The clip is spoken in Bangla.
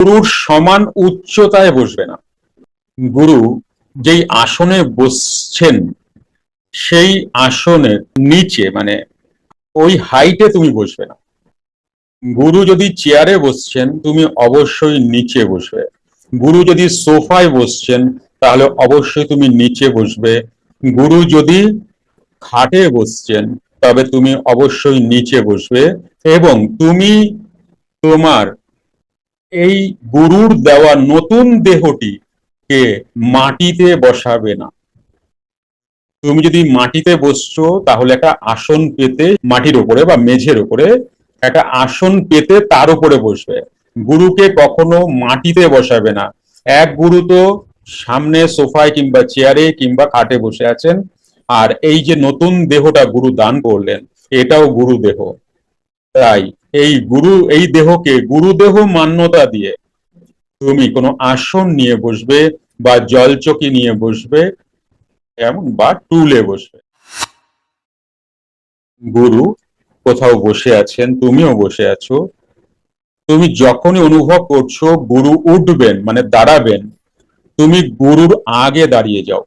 গুরুর সমান উচ্চতায় বসবে না। গুরু যেই আসনে বসছেন সেই আসনের নিচে, মানে ওই হাইটে তুমি বসবে না। গুরু যদি চেয়ারে বসছেন, তুমি অবশ্যই নিচে বসবে। গুরু যদি সোফায় বসছেন, তাহলে অবশ্যই তুমি নিচে বসবে। গুরু যদি খাটে বসছেন, তবে তুমি অবশ্যই নিচে বসবে। এবং তুমি তোমার এই গুরুর দেওয়া নতুন দেহটিকে মাটিতে বসাবে না। তুমি যদি মাটিতে বসছো, তাহলে একটা আসন পেতে মাটির উপরে বা মেঝের উপরে একটা আসন পেতে তার উপরে বসবে। গুরুকে কখনো মাটিতে বসাবে না। এক গুরু তো সামনে সোফায় কিংবা চেয়ারে কিংবা খাটে বসে আছেন, আর এই যে নতুন দেহটা গুরু দান করলেন, এটাও গুরু দেহ। তাই এই দেহকে গুরুদেহ মান্যতা দিয়ে তুমি কোনো আসন নিয়ে বসবে, বা জলচকি নিয়ে বসবে, এমন বা টুলে বসবে। গুরু কোথাও বসে আছেন, তুমিও বসে আছো। তুমি যখনই অনুভব করছো গুরু উঠবেন, মানে দাঁড়াবেন, তুমি গুরুর আগে দাঁড়িয়ে যাও।